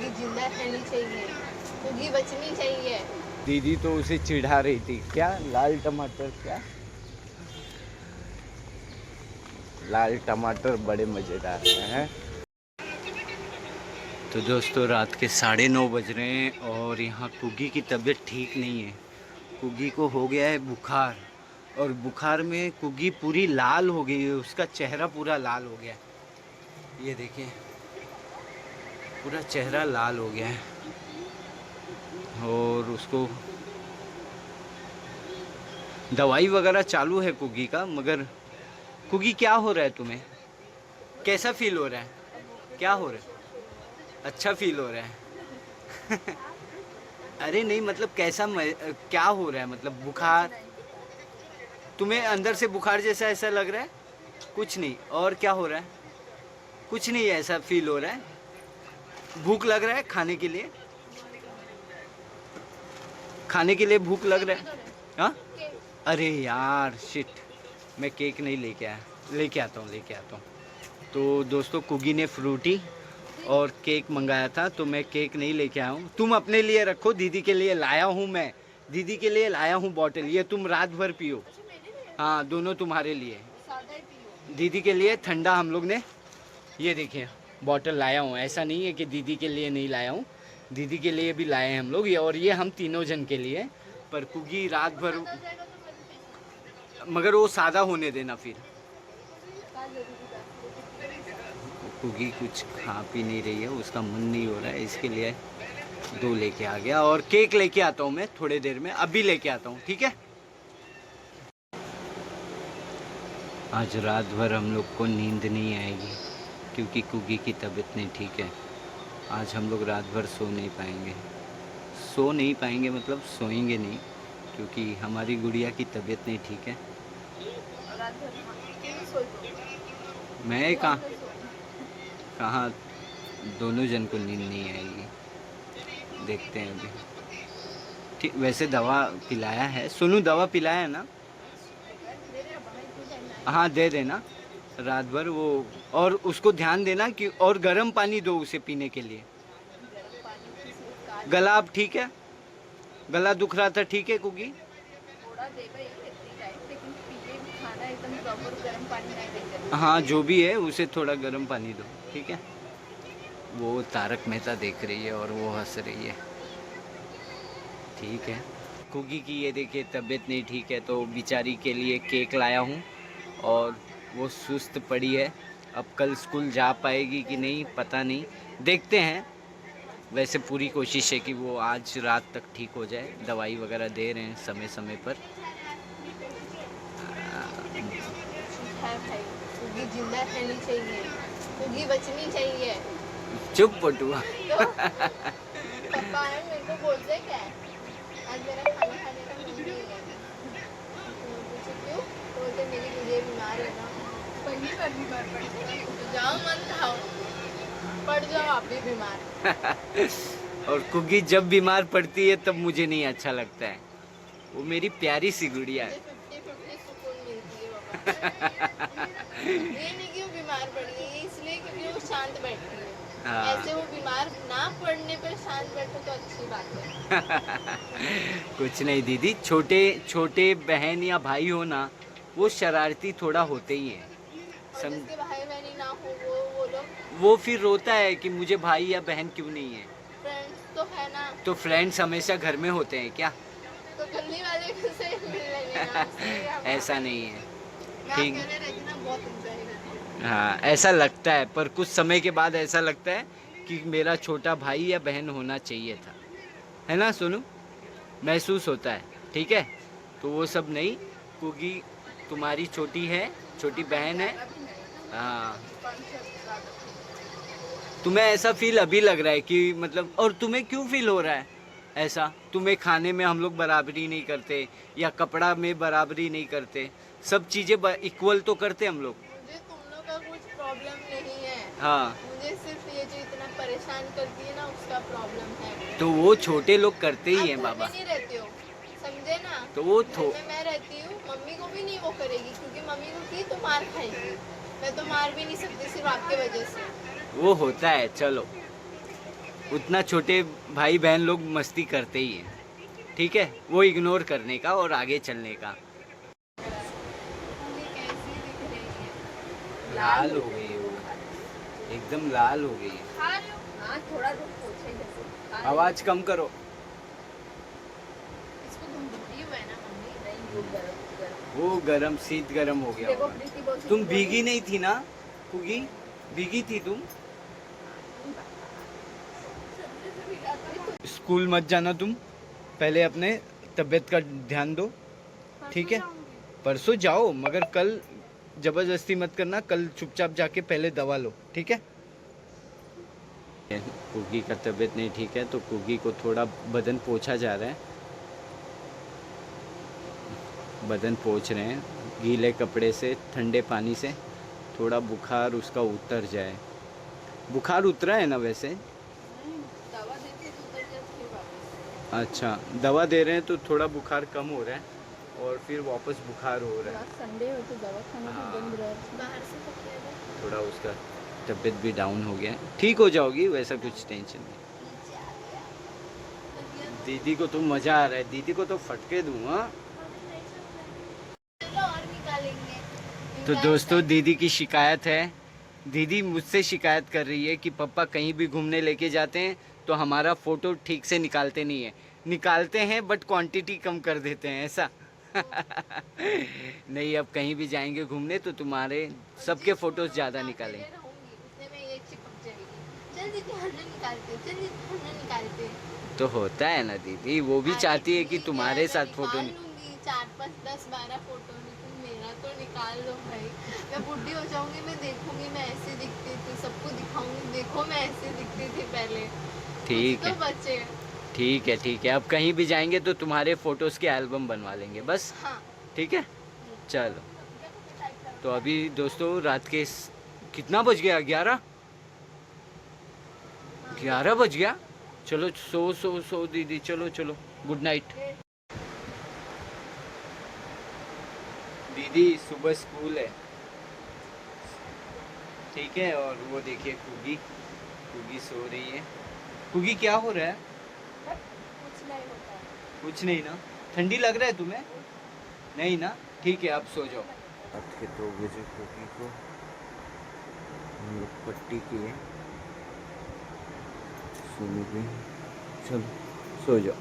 Cookie जिंदा रहनी चाहिए, कुकी बचनी चाहिए। दीदी तो उसे चिढ़ा रही थी, क्या लाल टमाटर, क्या लाल टमाटर बड़े मज़ेदार हैं। तो दोस्तों रात के 9:30 बज रहे हैं और यहाँ कुगी की तबीयत ठीक नहीं है। कुगी को हो गया है बुखार और बुखार में कुगी पूरी लाल हो गई है, उसका चेहरा पूरा लाल हो गया है। ये देखिए पूरा चेहरा लाल हो गया है और उसको दवाई वगैरह चालू है कुगी का। मगर कुगी क्या हो रहा है तुम्हें, कैसा फील हो रहा है, क्या हो रहा है? अच्छा फील हो रहा है अरे नहीं मतलब कैसा क्या हो रहा है, मतलब बुखार तुम्हें अंदर से बुखार जैसा ऐसा लग रहा है? कुछ नहीं, और क्या हो रहा है? कुछ नहीं ऐसा फील हो रहा है। भूख लग रहा है खाने के लिए, खाने के लिए भूख लग रहा है? हाँ अरे यार शिट, मैं केक नहीं लेके आया, लेके आता हूँ। तो दोस्तों कुगी ने फ्रूटी और केक मंगाया था तो मैं केक नहीं लेके आया हूँ। तुम अपने लिए रखो, दीदी के लिए लाया हूँ, मैं दीदी के लिए लाया हूँ बॉटल, ये तुम रात भर पियो। हाँ दोनों तुम्हारे लिए, दीदी के लिए ठंडा हम लोग ने ये देखिए बॉटल लाया हूँ। ऐसा नहीं है कि दीदी के लिए नहीं लाया हूँ, दीदी के लिए भी लाए हैं हम लोग ये, और ये हम तीनों जन के लिए। पर कुगी रात भर, मगर वो सादा होने देना फिर। कुगी कुछ खा पी नहीं रही है, उसका मन नहीं हो रहा है, इसके लिए 2 लेके आ गया। और केक लेके आता हूँ मैं थोड़ी देर में, अभी लेके आता हूँ, ठीक है। आज रात भर हम लोग को नींद नहीं आएगी क्योंकि कुगी की तबीयत नहीं ठीक है। आज हम लोग रात भर सो नहीं पाएंगे, मतलब सोएंगे नहीं, क्योंकि हमारी गुड़िया की तबीयत नहीं ठीक है। मैं कहाँ दोनों जन को नींद नहीं आएगी, देखते हैं अभी। ठीक, वैसे दवा पिलाया है, सुनू दवा पिलाया है ना? हाँ दे देना रात भर वो, और उसको ध्यान देना कि और गर्म पानी दो उसे पीने के लिए। गला अब ठीक है? गला दुख रहा था, ठीक है कुगी? हाँ जो भी है उसे थोड़ा गर्म पानी दो, ठीक है। वो तारक मेहता देख रही है और वो हंस रही है, ठीक है। कुगी की ये देखिए तबीयत नहीं ठीक है तो बेचारी के लिए केक लाया हूँ और वो सुस्त पड़ी है। अब कल स्कूल जा पाएगी कि नहीं पता नहीं, देखते हैं। वैसे पूरी कोशिश है कि वो आज रात तक ठीक हो जाए, दवाई वगैरह दे रहे हैं समय समय पर। कुकी जिंदा रहनी चाहिए, कुकी बचनी चाहिए। चुप पटुआ तो पापा है मेरे को बोलते क्या है, आज मेरा खाना खाने का मन नहीं है। पूछे क्यों, तो बोलते मेरी गुड़िया बीमार है ना। पहली बार बीमार पड़ जाओ, मन खाओ, पड़ जाओ आप भी बीमार और कुगी जब बीमार पड़ती है तब मुझे नहीं अच्छा लगता है, वो मेरी प्यारी सी गुड़िया है 50-50 सुकून मिलती है पापा ये नहीं कि वो बीमार पड़ गई है इसलिए क्योंकि वो शांत बैठती है। हाँ। ऐसे वो बीमार ना पड़ने पर शांत बैठे तो अच्छी बात है कुछ नहीं दीदी, छोटे बहन या भाई हो ना, वो शरारती थोड़ा होते ही हैं। और जिसके भाई बहन ना हो वो लोग, वो फिर रोता है कि मुझे भाई या बहन क्यों नहीं है। फ्रेंड्स तो है ना, तो फ्रेंड्स हमेशा घर में होते हैं क्या? तो गली वाले से मिल लेंगे ना ऐसा नहीं है, ठीक। बहुत एंजॉय करती हूँ। हाँ ऐसा लगता है, पर कुछ समय के बाद ऐसा लगता है कि मेरा छोटा भाई या बहन होना चाहिए था, है ना सोनू? महसूस होता है, ठीक है। तो वो सब नहीं, क्योंकि तुम्हारी छोटी बहन है। हाँ तुम्हें ऐसा फील अभी लग रहा है कि मतलब, और तुम्हें क्यों फील हो रहा है ऐसा? तुम्हें खाने में हम लोग बराबरी नहीं करते या कपड़ा में बराबरी नहीं करते, सब चीज़ें इक्वल तो करते हम लोग। मुझे तुम लोग का कुछ प्रॉब्लम नहीं है। हाँ मुझे सिर्फ ये जो इतना परेशान करती है ना उसका प्रॉब्लम है। तो वो छोटे लोग करते ही हैं बाबा। नहीं रहते हो, समझे ना? तो वो मैं रहती हूँ, मम्मी को भी नहीं वो करेगी क्योंकि मम्मी को की तो मार खाएगी, मैं तो मार भी नहीं सकती सिर्फ आपके वजह से। वो होता है, चलो उतना छोटे भाई बहन लोग मस्ती करते ही हैं, ठीक है, वो इग्नोर करने का और आगे चलने का। उंगली कैसी दिख रही है? लाल हो गई वो, एकदम लाल हो गई है। खा रही हो? हाँ, थोड़ा रुक पोछे जैसे खा रही हो। आवाज कम करो। इसको तुम भूली हुई है ना मम्मी? नहीं, वो गरम वो गरम, शीत गरम हो गया देखो होगा। प्रीति बोल तुम भीगी नहीं थी ना कुगी? भीगी थी तुम? स्कूल मत जाना तुम, पहले अपने तबीयत का ध्यान दो, ठीक है? परसों जाओ, मगर कल जबरदस्ती मत करना, कल चुपचाप जाके पहले दवा लो, ठीक है? कुगी का तबीयत नहीं ठीक है, तो कुगी को थोड़ा बदन पोंछा जा रहा है, बदन पोंछ रहे हैं गीले कपड़े से, ठंडे पानी से, थोड़ा बुखार उसका उतर जाए। बुखार उतरा है ना वैसे? दवा देते तो उतर जाती है वापस। अच्छा, दवा दे रहे हैं तो थोड़ा बुखार कम हो रहा है और फिर वापस बुखार हो रहा है। संडे हो तो दवा खाना हाँ। भी बंद रहा है। बाहर से पकड़ेगा। थोड़ा उसका तबीयत भी डाउन हो गया है, ठीक हो जाओगी, वैसा कुछ टेंशन नहीं। नीचे आ गया। दीदी को तो मज़ा आ रहा है, दीदी को तो फटके दूंगा। चलो और निकालेंगे। तो दोस्तों, दीदी की शिकायत है, दीदी मुझसे शिकायत कर रही है कि पापा कहीं भी घूमने लेके जाते हैं तो हमारा फ़ोटो ठीक से निकालते नहीं है। निकालते हैं बट क्वांटिटी कम कर देते हैं, ऐसा। नहीं, अब कहीं भी जाएंगे घूमने तो तुम्हारे सबके फ़ोटोज़ ज़्यादा निकालेंगे। रहूंगी उतने में ये चिपक जाएगी। चल दीदी हमने निकालते, चल दीदी हमने निकालते। तो होता है ना दीदी, वो भी चाहती है कि तुम्हारे साथ फ़ोटो निकाल लूंगी 4, 5, 10, 12 फोटो, लेकिन मेरा तो निकाल दो भाई। मैं बुढ़ी हो जाऊंगी, मैं देखूंगी मैं ऐसे दिखती थी, सबको दिखाऊंगी देखो मैं ऐसे दिखती थी पहले। ठीक कुछ है, तो बचे। ठीक है, ठीक है। अब कहीं भी जाएंगे तो तुम्हारे फ़ोटोज़ के एल्बम बनवा लेंगे बस, हाँ। ठीक है? चलो, तो अभी दोस्तों रात के कितना बज गया? 11 बज गया। चलो सो सो सो दीदी, चलो चलो, गुड नाइट। दीदी सुबह स्कूल है, ठीक है? और वो देखिए कुगी, कुगी सो रही है। कुगी क्या हो रहा है? कुछ नहीं होता है। कुछ नहीं ना? ठंडी लग रहा है तुम्हें? नहीं ना? ठीक है, अब सो जाओ। रात के 2 बजे कुगी को हम लोग पट्टी किए, सोने की। चलो सो जाओ।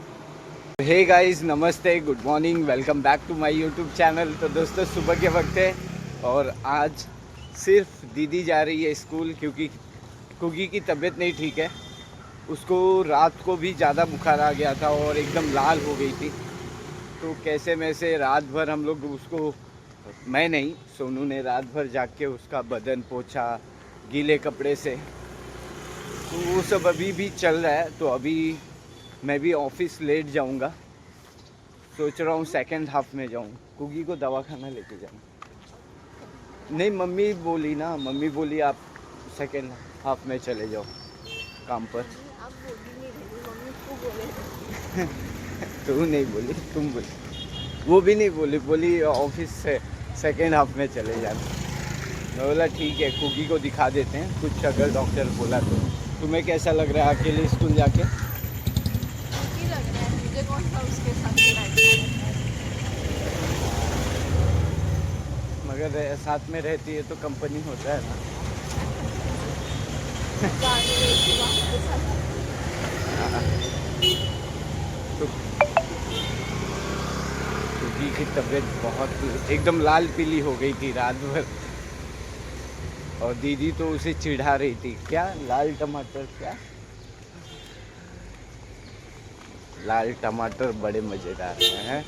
हे गाइस, नमस्ते, good morning, welcome back to my YouTube channel. तो दोस्तों सुबह के वक्त है और आज सिर्फ दीदी जा रही है स्कूल, क्योंकि कुगी की तबीयत नहीं ठीक है। उसको रात को भी ज़्यादा बुखार आ गया था और एकदम लाल हो गई थी। तो कैसे में से रात भर हम लोग उसको, मैं नहीं, सोनू ने रात भर जाग के उसका बदन पोंछा गीले कपड़े से। तो वो सब अभी भी चल रहा है। तो अभी मैं भी ऑफिस लेट जाऊंगा, सोच रहा हूँ सेकंड हाफ में जाऊँ, कुगी को दवाखाना लेके जाऊँ। नहीं, मम्मी बोली ना, मम्मी बोली आप सेकंड हाफ में चले जाओ काम पर। आप बोली नहीं रही, मम्मी को बोले। तू नहीं बोली, तुम बोली। वो भी नहीं बोली, बोली ऑफिस से सेकंड हाफ में चले जाना। मैं बोला ठीक है, कुगी को दिखा देते हैं कुछ, अगर डॉक्टर बोला तो। तुम्हें कैसा लग रहा है अकेले स्कूल जाके? ठीक ही लग रहा है मुझे, कौन सा उसके साथ बैठना है। मगर साथ में रहती है तो कंपनी होता है ना। गाने लेके वहाँ के साथ। तो कुगी की तबीयत बहुत एकदम लाल पीली हो गई थी रात भर, और दीदी तो उसे चिढ़ा रही थी, क्या लाल टमाटर, क्या लाल टमाटर बड़े मज़ेदार हैं।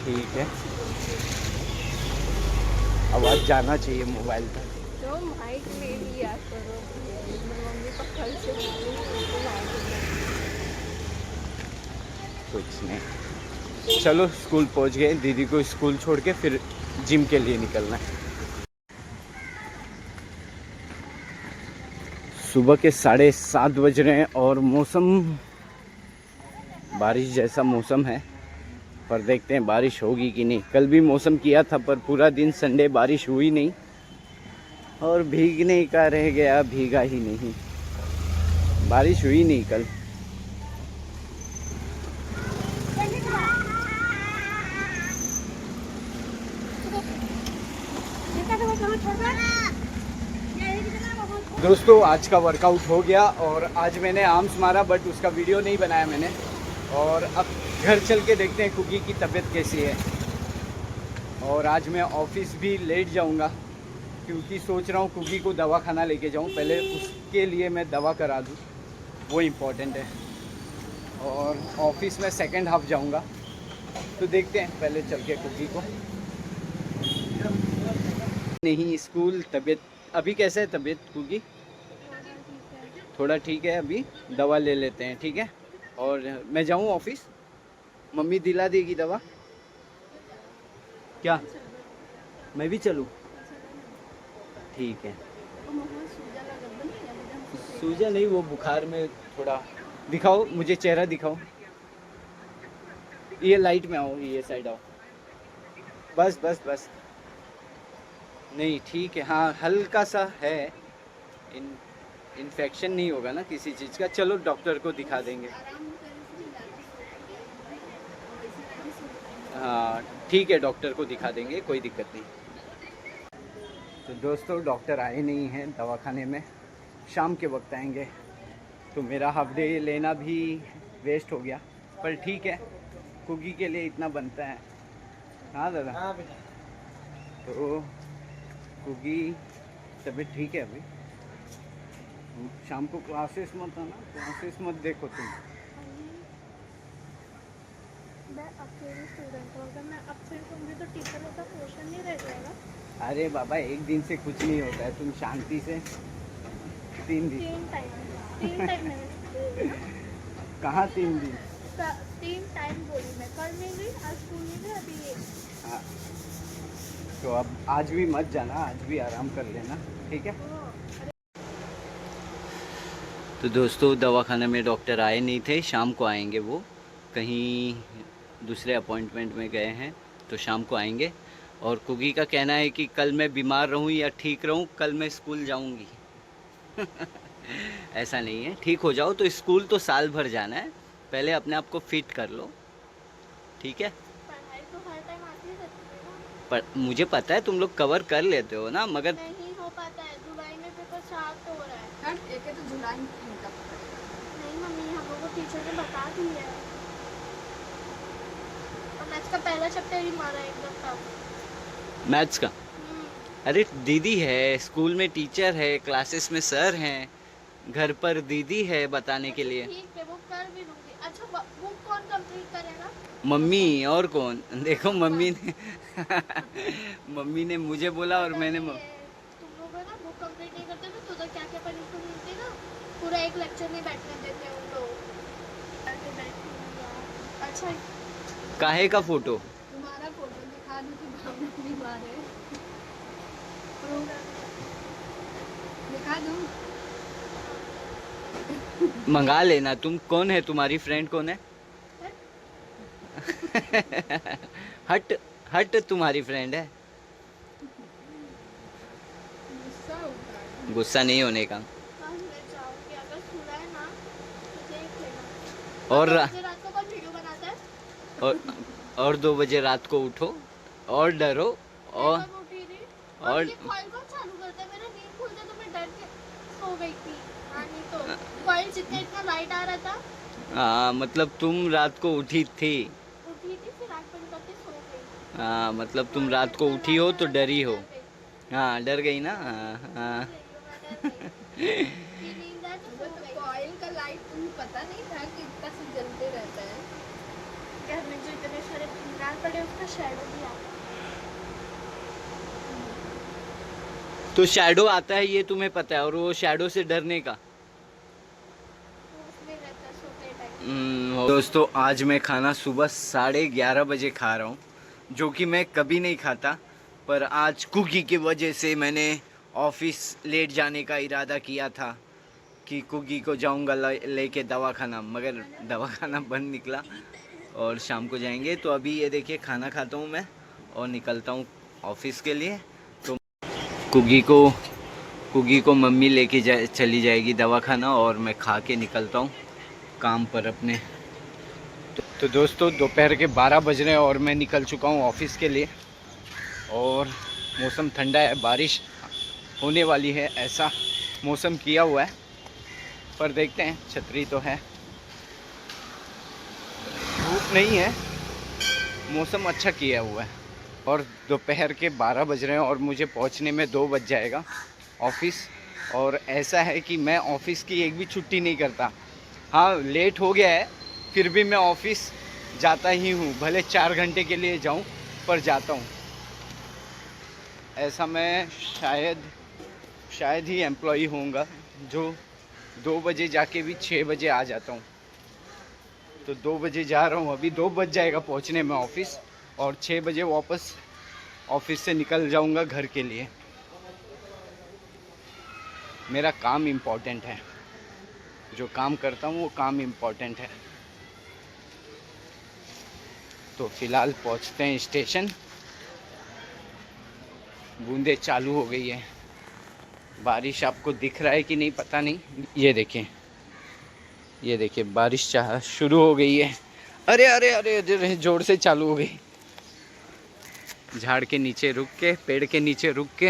ठीक है, आवाज़ जाना चाहिए मोबाइल पर। तो माइक ले लिया करो, मैं मम्मी को कल से बोलूँगी उसको माइक ले। कुछ नहीं, चलो स्कूल पहुंच गए, दीदी को स्कूल छोड़ के फिर जिम के लिए निकलना है। सुबह के 7:30 बज रहे हैं और मौसम बारिश जैसा मौसम है, पर देखते हैं बारिश होगी कि नहीं। कल भी मौसम किया था पर पूरा दिन संडे बारिश हुई नहीं और भीगने का रह गया, भीगा ही नहीं। बारिश हुई नहीं कल। दोस्तों आज का वर्कआउट हो गया और आज मैंने आर्म्स मारा बट उसका वीडियो नहीं बनाया मैंने। और अब घर चल के देखते हैं कुकी की तबीयत कैसी है। और आज मैं ऑफिस भी लेट जाऊंगा क्योंकि सोच रहा हूँ कुकी को दवा खाना लेके जाऊँ, पहले उसके लिए मैं दवा करा दूँ, वो इम्पोर्टेंट है। और ऑफिस में सेकंड हाफ जाऊंगा, तो देखते हैं पहले चल के कुकी को। नहीं स्कूल तबीयत अभी कैसे है तबीयत कुकी? थोड़ा ठीक है, अभी दवा ले लेते हैं, ठीक है। और मैं जाऊँ ऑफिस, मम्मी दिला देगी दवा क्या? मैं भी चलूँ? ठीक है। सूजा नहीं, वो बुखार में थोड़ा। दिखाओ मुझे चेहरा दिखाओ, ये लाइट में आओ, ये साइड आओ, बस बस बस। नहीं ठीक है, हाँ हल्का सा है, इन्फेक्शन नहीं होगा ना किसी चीज़ का। चलो डॉक्टर को दिखा देंगे। हाँ ठीक है, डॉक्टर को दिखा देंगे, कोई दिक्कत नहीं। तो दोस्तों डॉक्टर आए नहीं हैं दवाखाने में, शाम के वक्त आएंगे, तो मेरा हाफ डे लेना भी वेस्ट हो गया। पर ठीक है, कुकी के लिए इतना बनता है। हाँ दादा। हाँ बेटा। तो कुकी तबीयत ठीक है अभी। शाम को क्लासेस मत आना, क्लासेस मत देखो तुम। मैं अकेली स्टूडेंट हूँ, अगर मैं अपसेंट होंगी तो टीचर लोग का क्वेश्चन नहीं रह जाएगा। अरे बाबा एक दिन से कुछ नहीं होता है, तुम शांति से 3 दिन। 3 टाइम नहीं। कहाँ 3 दिन? 3 टाइम बोली मैं, कल नहीं गई, आज स्कूल नहीं गई, अभी ये। हाँ तो अब आज भी मत जाना, आज भी आराम कर लेना, ठीक है। तो दोस्तों दवाखाने में डॉक्टर आए नहीं थे, शाम को आएंगे, वो कहीं दूसरे अपॉइंटमेंट में गए हैं, तो शाम को आएंगे। और कुकी का कहना है कि कल मैं बीमार रहूं या ठीक रहूं, कल मैं स्कूल जाऊंगी। ऐसा नहीं है, ठीक हो जाओ तो स्कूल तो साल भर जाना है, पहले अपने आप को फिट कर लो, ठीक है। पढ़ाई तो हर टाइम आती रहती है ना। पर मुझे पता है तुम लोग कवर कर लेते हो ना, मगर नहीं हो पाता है, जुलाई में पेपर स्टार्ट हो रहा है। एक है तो जुलाई में नहीं मम्मी, हम लोग को टीचर ने बता दिया है। और मैथ्स का पहला चैप्टर ही मारा है एकदम टफ। मैथ्स का? अरे दीदी है, स्कूल में टीचर है, क्लासेस में सर हैं, घर पर दीदी है बताने के लिए। ठीक है वो कर भी लूंगी। अच्छा बुक कौन कंप्लीट करेगा? मम्मी, और कौन? देखो मम्मी ने मम्मी ने मुझे बोला और मैंने तुम लोग है ना बुक कंप्लीट नहीं करते तो उधर क्या क्या पनिशमेंट मिलती है ना, पूरा एक लेक्चर नहीं बैठने देते उन लोग। अच्छा काहे का फोटो? तुम्हारा फोटो दिखा दूं कि भावना बीमार है, दिखा दूं? मंगा लेना। तुम कौन है, तुम्हारी फ्रेंड कौन है? हट हट, तुम्हारी फ्रेंड है। गुस्सा नहीं होने का। और रात को कौन वीडियो बनाता है? और 2 बजे रात को उठो और डरो और ये कॉइल कौन चालू करता है? मेरा नींद खुलता तो मैं डर के सो गई थी। नहीं तो कॉइल जितना इतना लाइट आ रहा था। हाँ मतलब तुम रात को उठी थी? उठी थी फिर आँख बंद करके सो गई। हाँ मतलब तुम रात को उठी हो तो डरी हो। हाँ डर गई ना। हाँ कॉइल का लाइट तुम्हें पता नहीं था कि इतना से जलते रहता है? घर में जो इतने सारे मीनार पड़े उसका शैडो भी आता है। तो शैडो आता है ये तुम्हें पता है, और वो शैडो से डरने का दोस्तों आज मैं खाना सुबह 11:30 बजे खा रहा हूँ, जो कि मैं कभी नहीं खाता, पर आज कुकी की वजह से मैंने ऑफिस लेट जाने का इरादा किया था कि कुकी को जाऊँगा लेके दवाखाना, मगर दवाखाना बंद निकला और शाम को जाएंगे। तो अभी ये देखिए खाना खाता हूँ मैं और निकलता हूँ ऑफिस के लिए। तो कुकी को कुगी को मम्मी लेके चली जाएगी दवाखाना और मैं खा के निकलता हूँ काम पर अपने। तो दोस्तों दोपहर के 12 बज रहे हैं और मैं निकल चुका हूँ ऑफिस के लिए। और मौसम ठंडा है, बारिश होने वाली है ऐसा मौसम किया हुआ है, पर देखते हैं। छतरी तो है, धूप नहीं है, मौसम अच्छा किया हुआ है। और दोपहर के 12 बज रहे हैं और मुझे पहुंचने में 2 बज जाएगा ऑफिस। और ऐसा है कि मैं ऑफिस की एक भी छुट्टी नहीं करता। हाँ लेट हो गया है फिर भी मैं ऑफिस जाता ही हूँ, भले 4 घंटे के लिए जाऊँ पर जाता हूँ। ऐसा मैं शायद ही एम्प्लॉई होऊंगा जो 2 बजे जाके भी 6 बजे आ जाता हूँ। तो 2 बजे जा रहा हूँ, अभी 2 बज जाएगा पहुँचने में ऑफिस, और 6 बजे वापस ऑफिस से निकल जाऊँगा घर के लिए। मेरा काम इम्पोर्टेंट है, जो काम करता हूँ वो काम इम्पोर्टेंट है। तो फ़िलहाल पहुँचते हैं स्टेशन। बूंदे चालू हो गई है, बारिश आपको दिख रहा है कि नहीं पता नहीं। ये देखिए बारिश शुरू हो गई है। अरे अरे अरे अरे जोर से चालू हो गई। झाड़ के नीचे रुक के, पेड़ के नीचे रुक के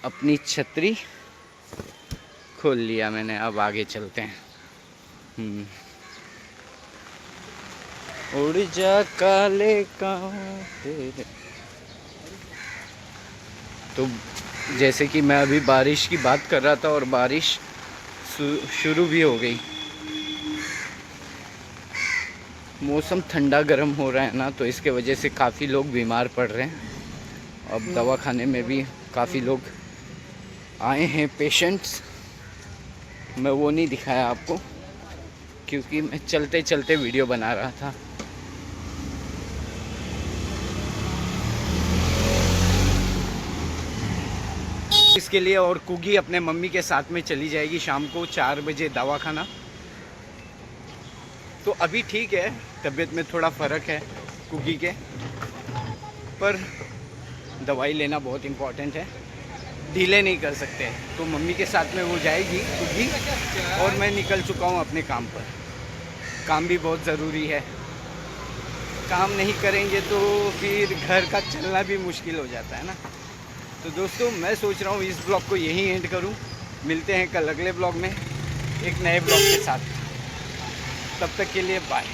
अपनी छतरी खोल लिया मैंने। अब आगे चलते हैं। उड़ जा काले कांटे। तो जैसे कि मैं अभी बारिश की बात कर रहा था और बारिश शुरू भी हो गई। मौसम ठंडा गर्म हो रहा है ना, तो इसके वजह से काफ़ी लोग बीमार पड़ रहे हैं। अब दवाखाने में भी काफ़ी लोग आए हैं पेशेंट्स। मैं वो नहीं दिखाया आपको क्योंकि मैं चलते चलते वीडियो बना रहा था। इसके लिए और कुगी अपने मम्मी के साथ में चली जाएगी शाम को 4 बजे दवाखाना। तो अभी ठीक है, तबीयत में थोड़ा फ़र्क है कुगी के, पर दवाई लेना बहुत इम्पोर्टेंट है, डिले नहीं कर सकते। तो मम्मी के साथ में वो जाएगी कुगी और मैं निकल चुका हूँ अपने काम पर। काम भी बहुत ज़रूरी है, काम नहीं करेंगे तो फिर घर का चलना भी मुश्किल हो जाता है ना। तो दोस्तों मैं सोच रहा हूँ इस ब्लॉग को यहीं एंड करूँ। मिलते हैं कल अगले ब्लॉग में एक नए ब्लॉग के साथ। तब तक के लिए बाय।